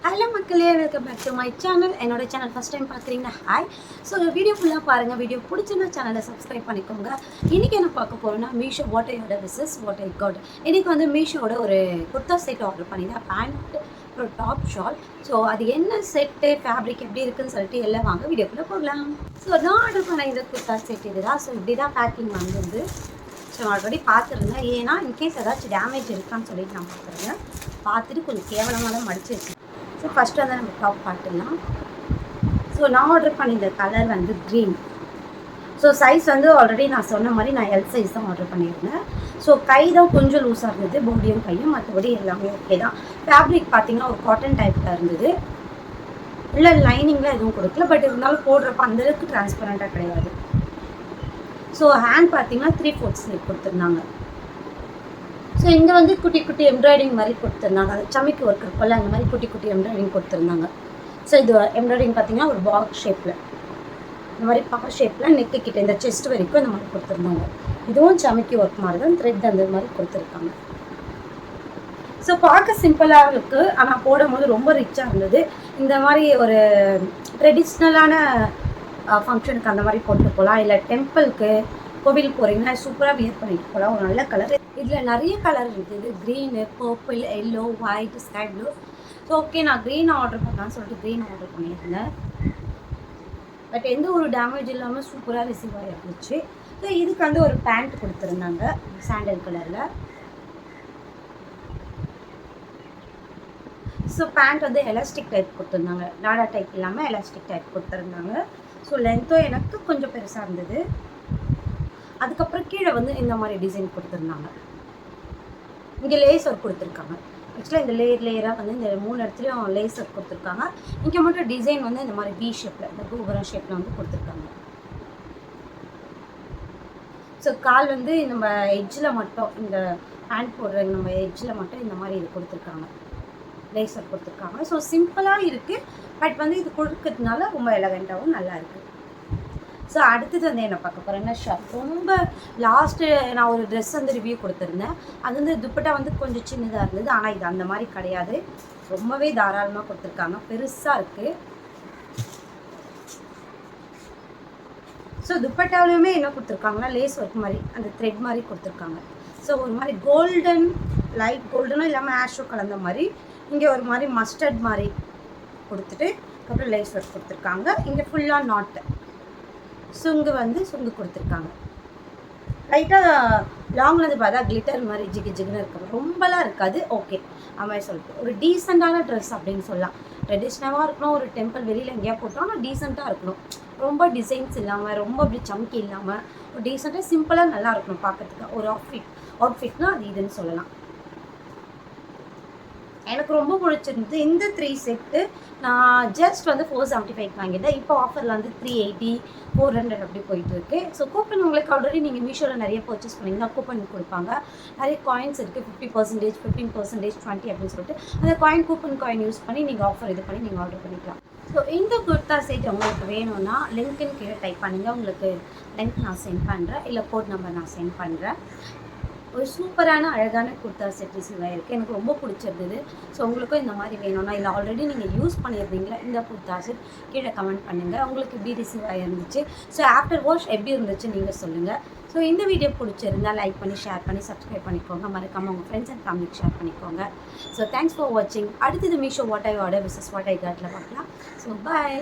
Hello மக்களே, welcome back to my channel. என்னோட channel first time பார்க்குறீங்கன்னா ஹாய். ஸோ வீடியோ ஃபுல்லாக பாருங்கள். வீடியோ பிடிச்சிருந்தா சேனலை சப்ஸ்கிரைப் பண்ணிக்கோங்க. இன்றைக்கி என்ன பார்க்க போகிறோன்னா மீஷோ வாட் ஐயோட விசஸ் வாட் ஐ காட். இன்றைக்கி வந்து மீஷோட ஒரு குர்த்தா செட் ஆர்டர் பண்ணியிருந்தேன். பேண்ட் அப்புறம் டாப் ஷால். ஸோ அது என்ன செட்டு, ஃபேப்ரிக் எப்படி இருக்குன்னு சொல்லிட்டு எல்லாம் வாங்க வீடியோக்குள்ளே போகலாம். ஸோ நான் ஆர்டர் பண்ண இந்த குர்த்தா செட் இதுதான். ஸோ இப்படி தான் பேக்கிங் வந்து ஸோ ஆல்ரெடி பார்த்துருந்தேன். ஏன்னா இன்கேஸ் ஏதாச்சும் டேமேஜ் இருக்கான்னு சொல்லிட்டு நான் பார்த்துருந்தேன். பார்த்துட்டு கொஞ்சம் கேவலமாக தான் மடிச்சு வச்சு. ஸோ ஃபஸ்ட்டு வந்து நம்ம டாப் பார்த்துடலாம். ஸோ நான் ஆர்டர் பண்ணியிருந்த கலர் வந்து க்ரீன். ஸோ சைஸ் வந்து ஆல்ரெடி நான் சொன்ன மாதிரி நான் எல் சைஸ் தான் ஆர்டர் பண்ணியிருந்தேன். ஸோ கை தான் கொஞ்சம் லூஸாக இருந்தது, பாடியும் கையும், மற்றபடி எல்லாமே ஓகே தான். ஃபேப்ரிக் பார்த்திங்கன்னா ஒரு காட்டன் டைப்பில் இருந்தது. இல்லை லைனிங்கில் எதுவும் கொடுக்கல, பட் இருந்தாலும் போடுறப்ப அந்தளவுக்கு டிரான்ஸ்பரண்ட்டாக கிடையாது. ஸோ ஹேண்ட் பார்த்திங்கன்னா 3/4 ஸ்லீவ் கொடுத்துருந்தாங்க. ஸோ இங்கே வந்து குட்டி குட்டி எம்ப்ராய்டிங் மாதிரி கொடுத்துருந்தாங்க. அது சமைக்கு ஒர்க் இருக்குல்ல, அந்த மாதிரி குட்டி குட்டி எம்ப்ராய்டிங் கொடுத்துருந்தாங்க. ஸோ இது எம்ப்ராய்டிங் பார்த்திங்கன்னா ஒரு பாக்ஸ் ஷேப்பில், இந்த மாதிரி பவர் ஷேப்பில் நெக்கு கிட்ட இந்த செஸ்ட் வரைக்கும் இந்த மாதிரி கொடுத்துருந்தாங்க. இதுவும் சமைக்கு ஒர்க் மாதிரி தான், த்ரெட் அந்த மாதிரி கொடுத்துருக்காங்க. ஸோ பார்க்க சிம்பிளாக இருக்குது, ஆனால் போடும்போது ரொம்ப ரிச்சாக இருந்தது. இந்த மாதிரி ஒரு ட்ரெடிஷ்னலான ஃபங்க்ஷனுக்கு அந்த மாதிரி போட்டு போகலாம், இல்லை டெம்பிளுக்கு கோவில் போகிறீங்கன்னா சூப்பராக வியர் பண்ணிட்டு போகலாம். ஒரு நல்ல கலர். இதில் நிறைய கலர் இருக்குது, green, purple, yellow, white, sky blue. So okay, நான் க்ரீன் ஆர்டர் பண்ணலான்னு சொல்லிட்டு க்ரீன் ஆர்டர் பண்ணியிருந்தேன். பட் எந்த ஒரு டேமேஜ் இல்லாமல் சூப்பராக ரிசீவ் ஆகிருந்துச்சு. ஸோ இதுக்கு வந்து ஒரு பேண்ட் கொடுத்துருந்தாங்க சாண்டல் கலரில். ஸோ பேண்ட் வந்து எலாஸ்டிக் டைப் கொடுத்துருந்தாங்க, நாடா டைப் இல்லாமல் எலாஸ்டிக் டைப் கொடுத்துருந்தாங்க. ஸோ லென்த்தும் எனக்கு கொஞ்சம் பெருசாக இருந்தது. அதுக்கப்புறம் கீழே வந்து இந்த மாதிரி டிசைன் கொடுத்துருந்தாங்க. இங்கே லேஸ் ஒர்க் கொடுத்துருக்காங்க. ஆக்சுவலாக இந்த லேயராக வந்து இந்த 3 இடத்துலையும் லேஸ் ஒர்க் கொடுத்துருக்காங்க. இங்கே மட்டும் டிசைன் வந்து இந்த மாதிரி பி ஷேப்பில், இந்த கோபுரம் ஷேப்பில் வந்து கொடுத்துருக்காங்க. ஸோ கால் வந்து நம்ம எட்ஜில் மட்டும், இந்த ஹேண்ட் போடுற நம்ம எட்ஜில் மட்டும் இந்த மாதிரி இது கொடுத்துருக்காங்க, லேஸ் ஒர்க் கொடுத்துருக்காங்க. ஸோ சிம்பிளாக இருக்குது, பட் வந்து இது கொடுக்கறதுனால ரொம்ப எலகண்ட்டாகவும் நல்லா இருக்குது. ஸோ அடுத்தது வந்து என்ன பார்க்க போகிறேன்னா ஷர்ட். ரொம்ப லாஸ்ட்டு நான் ஒரு ட்ரெஸ் வந்து ரிவ்யூ கொடுத்துருந்தேன். அது வந்து துப்பட்டா வந்து கொஞ்சம் சின்னதாக இருந்தது, ஆனால் இது அந்த மாதிரி கிடையாது, ரொம்பவே தாராளமாக கொடுத்துருக்காங்க, பெருசாக இருக்குது. ஸோ துப்பட்டாவிலுமே என்ன கொடுத்துருக்காங்கன்னா லேஸ் ஒர்க் மாதிரி அந்த த்ரெட் மாதிரி கொடுத்துருக்காங்க. ஸோ ஒரு மாதிரி கோல்டன், லைட் கோல்டனும் இல்லாமல் ஆஷோ கலந்த மாதிரி, இங்கே ஒரு மாதிரி மஸ்டர்ட் மாதிரி கொடுத்துட்டு அப்புறம் லேஸ் ஒர்க் கொடுத்துருக்காங்க. இங்கே ஃபுல்லாக நாட்டு சுங்கு வந்து சுங்கு கொடுத்துருக்காங்க. லைட்டாக லாங்லேருந்து பார்த்தா கிளிட்டர் மாதிரி ஜிகு ஜிகுன்னு இருக்காது, ரொம்பலாம் இருக்காது. ஓகே, அது சொல்லிட்டு ஒரு டீசெண்டான ட்ரெஸ் அப்படின்னு சொல்லலாம். ட்ரெடிஷ்னலாக இருக்கணும், ஒரு டெம்பிள் வெளியில் எங்கேயா போட்டோம், ஆனால் டீசெண்டாக இருக்கணும். ரொம்ப டிசைன்ஸ் இல்லாமல், ரொம்ப அப்படி சம்கி இல்லாமல், ஒரு டீசெண்டாக சிம்பிளாக நல்லா இருக்கணும் பார்க்கறதுக்கு. ஒரு அவுட்ஃபிட்னால் அது இதுன்னு சொல்லலாம். எனக்கு ரொம்ப பிடிச்சிருந்தது இந்த 3 செட்டு. நான் ஜஸ்ட் வந்து 475 வாங்கிட்டேன். இப்போ ஆஃபரில் வந்து 380, 400 அப்படி போயிட்டுருக்கு. ஸோ கூப்பன் உங்களுக்கு ஆல்ரெடி நீங்கள் மீஷோவில் நிறைய பர்ச்சேஸ் பண்ணிங்கன்னா கூப்பன் கொடுப்பாங்க. நிறைய காயின்ஸ் இருக்குது, 50%, 15%, 20 அப்படின்னு சொல்லிட்டு அந்த கூப்பன் காயின் யூஸ் பண்ணி நீங்கள் ஆஃபர் இது பண்ணி நீங்கள் ஆர்டர் பண்ணிக்கலாம். ஸோ இந்த குர்த்தா செட் உங்களுக்கு வேணும்னா லிங்க்குன்னு கீழே டைப் பண்ணுங்கள். உங்களுக்கு லிங்க் நான் சென்ட் பண்ணுறேன், இல்லை கோட் நம்பர் நான் சென்ட் பண்ணுறேன். ஒரு சூப்பரான அழகான குர்த்தா செட் ரிசீவ் ஆகிருக்கு, எனக்கு ரொம்ப பிடிச்சிருந்தது. ஸோ உங்களுக்கும் இந்த மாதிரி வேணும்னா, இல்லை ஆல்ரெடி நீங்கள் யூஸ் பண்ணியிருந்தீங்களா இந்த குர்த்தா செட், கீழே கமெண்ட் பண்ணுங்கள். உங்களுக்கு எப்படி ரிசீவ் ஆகிருந்துச்சு, ஸோ ஆஃப்டர் வாஷ் எப்படி இருந்துச்சு நீங்கள் சொல்லுங்கள். ஸோ இந்த வீடியோ பிடிச்சிருந்தால் லைக் பண்ணி, ஷேர் பண்ணி, சப்ஸ்கிரைப் பண்ணிக்கோங்க. மறக்காமல் உங்கள் ஃப்ரெண்ட்ஸ் அண்ட் ஃபேமிலிக்கு ஷேர் பண்ணிக்கோங்க. ஸோ தேங்க்ஸ் ஃபார் வாட்சிங். அடுத்தது Meesho what I order versus what I காட்டில் பார்க்கலாம். ஸோ பாய்.